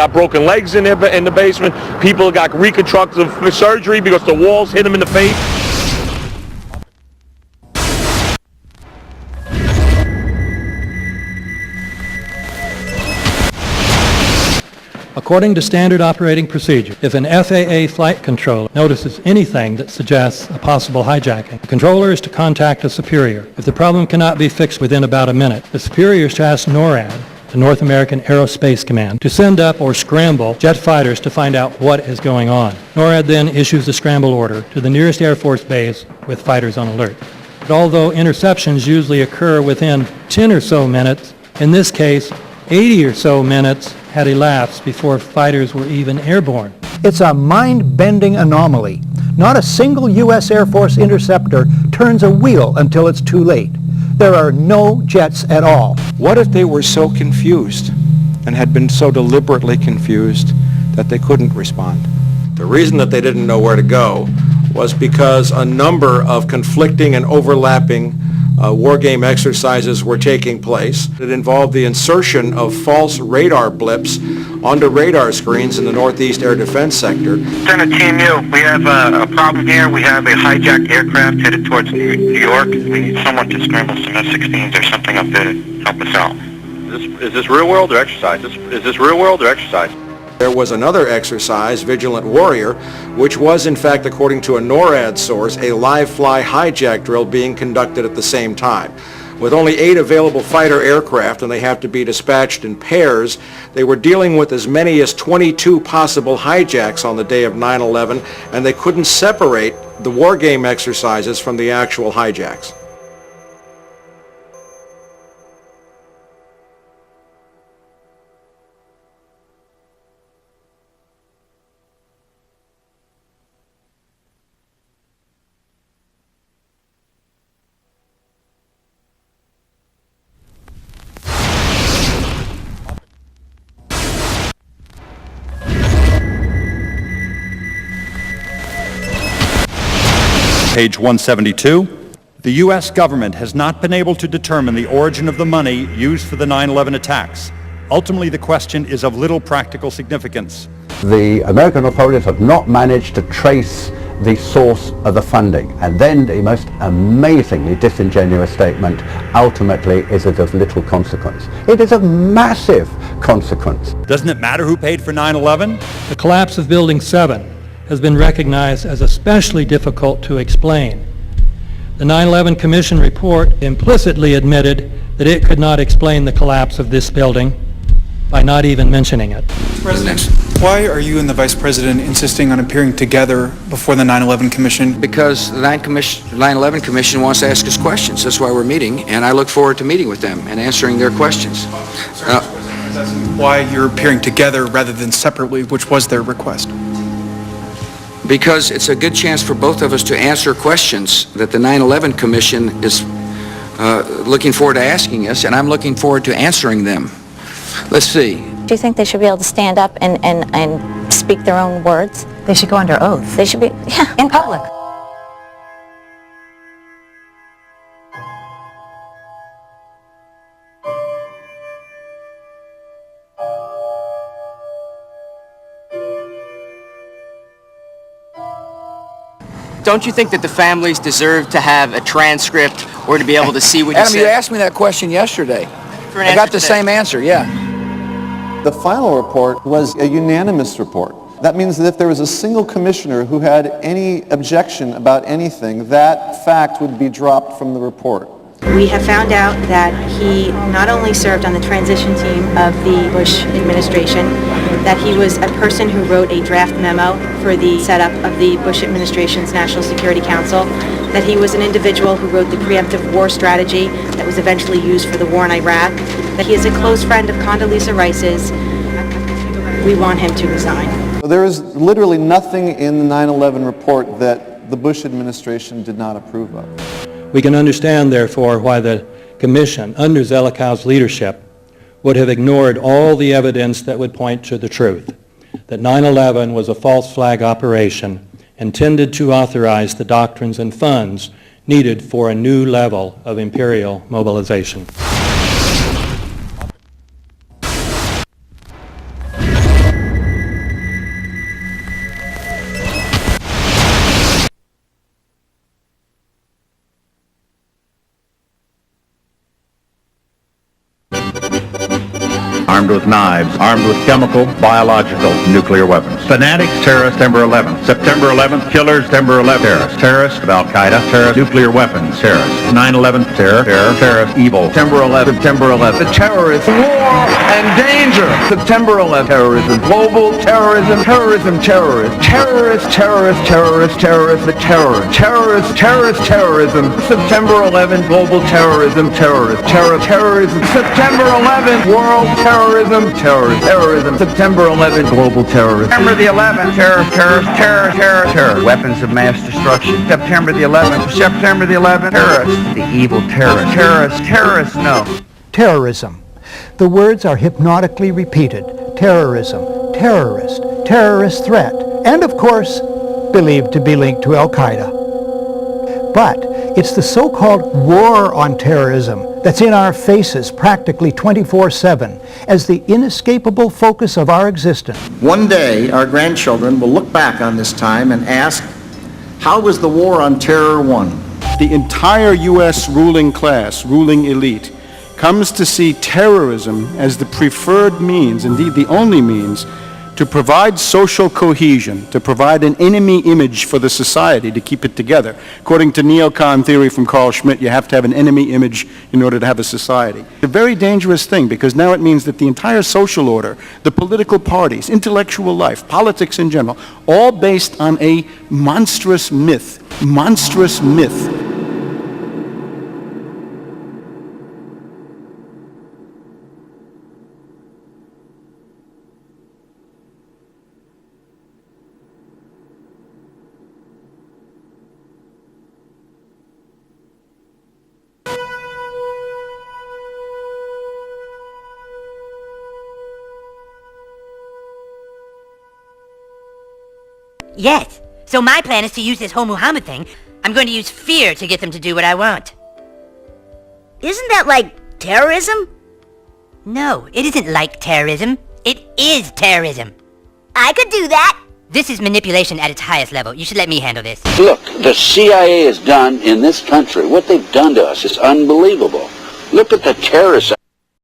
got broken legs in the basement. People got reconstructive surgery because the walls hit them in the face. According to standard operating procedure, if an FAA flight controller notices anything that suggests a possible hijacking, the controller is to contact a superior. If the problem cannot be fixed within about a minute, the superior is to ask NORAD, the North American Aerospace Command, to send up or scramble jet fighters to find out what is going on. NORAD then issues a scramble order to the nearest Air Force base with fighters on alert. But although interceptions usually occur within 10 or so minutes, in this case, 80 or so minutes had elapsed before fighters were even airborne. It's a mind-bending anomaly. Not a single U.S. Air Force interceptor turns a wheel until it's too late. There are no jets at all. What if they were so confused and had been so deliberately confused that they couldn't respond? The reason that they didn't know where to go was because a number of conflicting and overlapping war game exercises were taking place. It involved the insertion of false radar blips onto radar screens in the Northeast Air Defense Sector. Center Team U, we have a problem here. We have a hijacked aircraft headed towards New York. We need someone to scramble some F-16s or something up there to help us out. Is this real world or exercise? Is this real world or exercise? There was another exercise, Vigilant Warrior, which was in fact, according to a NORAD source, a live-fly hijack drill being conducted at the same time. With only 8 available fighter aircraft, and they have to be dispatched in pairs, they were dealing with as many as 22 possible hijacks on the day of 9/11, and they couldn't separate the war game exercises from the actual hijacks. Page 172. The U.S. government has not been able to determine the origin of the money used for the 9/11 attacks. Ultimately, the question is of little practical significance. The American authorities have not managed to trace the source of the funding, and then the most amazingly disingenuous statement, ultimately, is it of little consequence. It is of massive consequence. Doesn't it matter who paid for 9/11? The collapse of Building 7 has been recognized as especially difficult to explain. The 9/11 Commission report implicitly admitted that it could not explain the collapse of this building by not even mentioning it. President, why are you and the Vice President insisting on appearing together before the 9/11 Commission? Because the 9/11 Commission wants to ask us questions. That's why we're meeting, and I look forward to meeting with them and answering their questions. Why you're appearing together rather than separately, which was their request? Because it's a good chance for both of us to answer questions that the 9/11 Commission is looking forward to asking us, and I'm looking forward to answering them. Let's see. Do you think they should be able to stand up and speak their own words? They should go under oath. They should be, yeah. In public. Don't you think that the families deserve to have a transcript or to be able to see what you Adam, said? you asked me that question yesterday. I got the same answer, yeah. The final report was a unanimous report. That means that if there was a single commissioner who had any objection about anything, that fact would be dropped from the report. We have found out that he not only served on the transition team of the Bush administration, that he was a person who wrote a draft memo for the setup of the Bush administration's National Security Council, that he was an individual who wrote the preemptive war strategy that was eventually used for the war in Iraq, that he is a close friend of Condoleezza Rice's. We want him to resign. There is literally nothing in the 9/11 report that the Bush administration did not approve of. We can understand, therefore, why the Commission, under Zelikow leadership, would have ignored all the evidence that would point to the truth, that 9/11 was a false flag operation intended to authorize the doctrines and funds needed for a new level of imperial mobilization. with knives, armed with chemical, biological, nuclear weapons. Fanatics, terrorists, September 11th. September 11th, killers, September 11th, terrorists. Terrorists of Al-Qaeda, terrorists, nuclear weapons, terrorists. 9/11, terror, terrorist, evil. September 11th, September 11th. The terrorists, war and danger. September 11th, terrorism, global terrorism, terrorism, terrorists, terrorists, terrorists, terrorists, terrorists, the terror, terrorists, terrorist, terrorism. September 11th, global terrorism, terrorists, terrorism. September 11th, world terrorism, terrorism. September 11th, global terrorism. September the 11th, terror, weapons of mass destruction. September the 11th, September the 11th, terrorists, the evil terrorists, no. Terrorism. The words are hypnotically repeated. Terrorism, terrorist, terrorist threat, and of course, believed to be linked to Al-Qaeda. But it's the so-called war on terrorism that's in our faces practically 24/7 as the inescapable focus of our existence. One day, our grandchildren will look back on this time and ask, how was the war on terror won? The entire U.S. ruling class, ruling elite, comes to see terrorism as the preferred means, indeed the only means, to provide social cohesion, to provide an enemy image for the society to keep it together. According to neocon theory from Carl Schmitt, you have to have an enemy image in order to have a society. It's a very dangerous thing because now it means that the entire social order, the political parties, intellectual life, politics in general, all based on a monstrous myth. Yes. So my plan is to use this whole Muhammad thing. I'm going to use fear to get them to do what I want. Isn't that like terrorism? No, it isn't like terrorism. It is terrorism. I could do that. This is manipulation at its highest level. You should let me handle this. Look, the CIA has done in this country what they've done to us is unbelievable. Look at the terrorists.